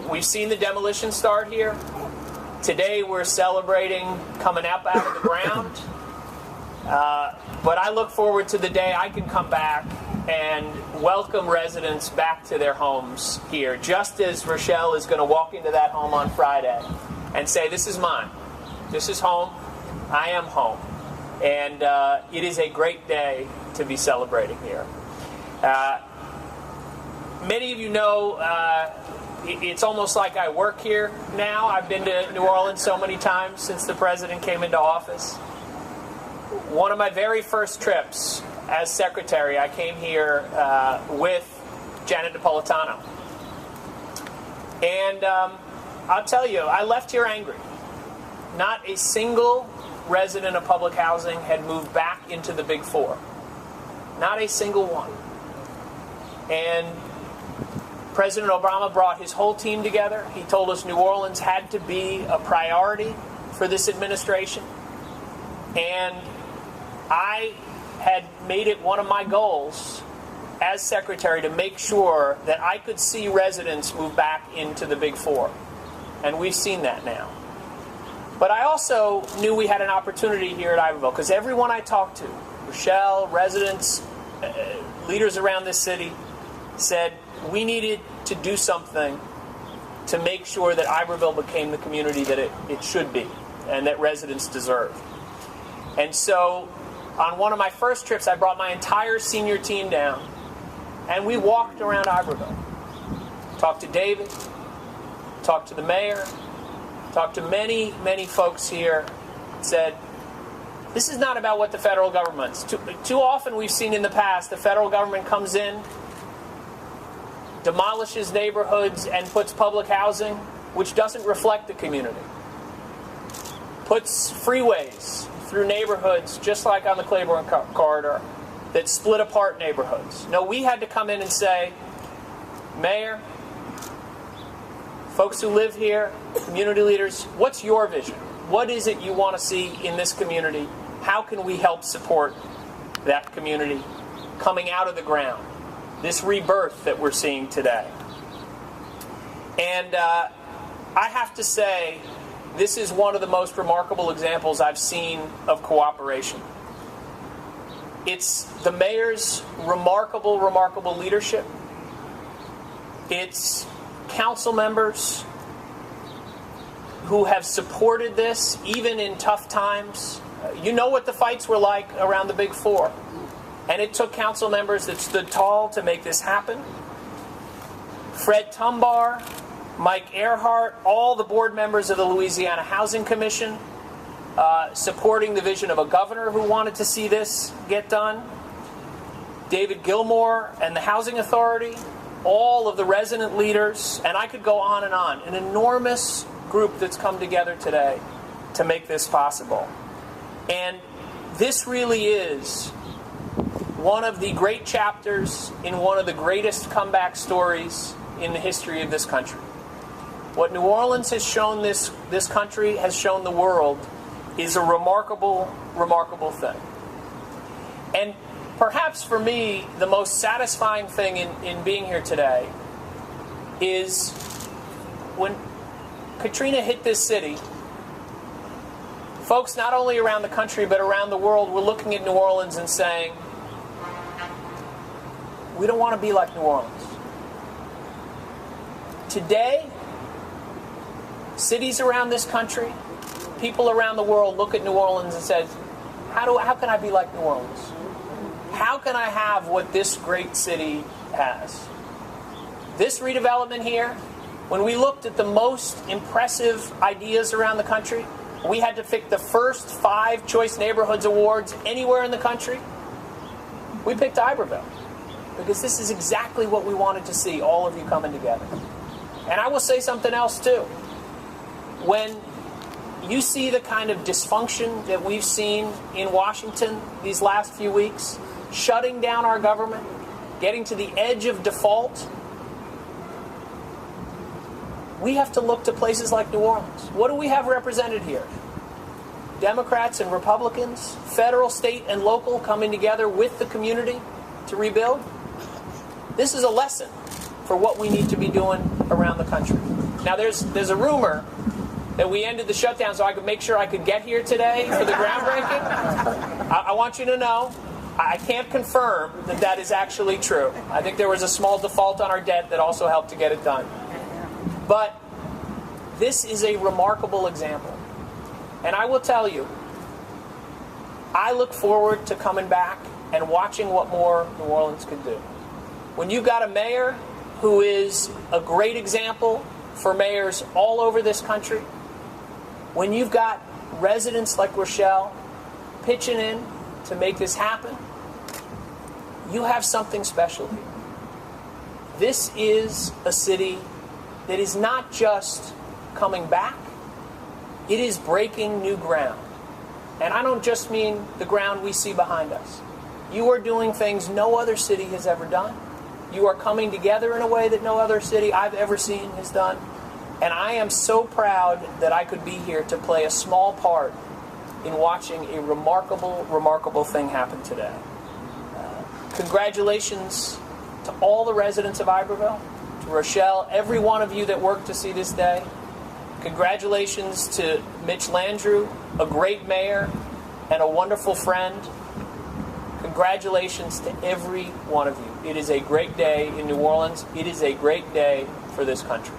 we've seen the demolition start here. Today we're celebrating coming up out of the ground. But I look forward to the day I can come back and welcome residents back to their homes here, just as Rochelle is going to walk into that home on Friday and say, this is mine. This is home. I am home. And it is a great day to be celebrating here. Many of you know it's almost like I work here now. I've been to New Orleans so many times since the president came into office. One of my very first trips as secretary, I came here with Janet Napolitano. And I'll tell you, I left here angry. Not a single resident of public housing had moved back into the Big Four. Not a single one. And President Obama brought his whole team together. He told us New Orleans had to be a priority for this administration. And I had made it one of my goals as secretary to make sure that I could see residents move back into the Big Four. And we've seen that now. But I also knew we had an opportunity here at Iberville, because everyone I talked to, Rochelle, residents, leaders around this city, said we needed to do something to make sure that Iberville became the community that it should be and that residents deserve. And so on one of my first trips, I brought my entire senior team down, and we walked around Iberville. Talked to David, talked to the mayor, talked to many, many folks here, said, this is not about what the federal government's. Too often we've seen in the past the federal government comes in, demolishes neighborhoods, and puts public housing, which doesn't reflect the community. Puts freeways through neighborhoods, just like on the Claiborne corridor, that split apart neighborhoods. No, we had to come in and say, Mayor, folks who live here, community leaders, what's your vision? What is it you want to see in this community? How can we help support that community coming out of the ground? This rebirth that we're seeing today. And I have to say, this is one of the most remarkable examples I've seen of cooperation. It's the mayor's remarkable, remarkable leadership. It's council members who have supported this, even in tough times. You know what the fights were like around the Big Four. And it took council members that stood tall to make this happen. Fred Tumbar, Mike Earhart, all the board members of the Louisiana Housing Commission, supporting the vision of a governor who wanted to see this get done. David Gilmore and the Housing Authority, all of the resident leaders, and I could go on and on. An enormous group that's come together today to make this possible. And this really is one of the great chapters in one of the greatest comeback stories in the history of this country. What New Orleans has shown this country, has shown the world, is a remarkable, remarkable thing. And perhaps for me, the most satisfying thing in being here today is when Katrina hit this city, folks not only around the country but around the world were looking at New Orleans and saying, we don't want to be like New Orleans. Today, cities around this country, people around the world look at New Orleans and say, how can I be like New Orleans? How can I have what this great city has? This redevelopment here, when we looked at the most impressive ideas around the country, we had to pick the first 5 Choice Neighborhoods Awards anywhere in the country. We picked Iberville because this is exactly what we wanted to see, all of you coming together. And I will say something else too. When you see the kind of dysfunction that we've seen in Washington these last few weeks, shutting down our government, getting to the edge of default, we have to look to places like New Orleans. What do we have represented here? Democrats and Republicans, federal, state, and local coming together with the community to rebuild. This is a lesson for what we need to be doing around the country. Now, there's a rumor that we ended the shutdown so I could make sure I could get here today for the groundbreaking. I want you to know, I can't confirm that that is actually true. I think there was a small default on our debt that also helped to get it done. But this is a remarkable example. And I will tell you, I look forward to coming back and watching what more New Orleans could do. When you've got a mayor who is a great example for mayors all over this country, when you've got residents like Rochelle pitching in to make this happen, you have something special here. This is a city that is not just coming back, it is breaking new ground. And I don't just mean the ground we see behind us. You are doing things no other city has ever done. You are coming together in a way that no other city I've ever seen has done. And I am so proud that I could be here to play a small part in watching a remarkable, remarkable thing happen today. Congratulations to all the residents of Iberville, to Rochelle, every one of you that worked to see this day. Congratulations to Mitch Landrieu, a great mayor and a wonderful friend. Congratulations to every one of you. It is a great day in New Orleans. It is a great day for this country.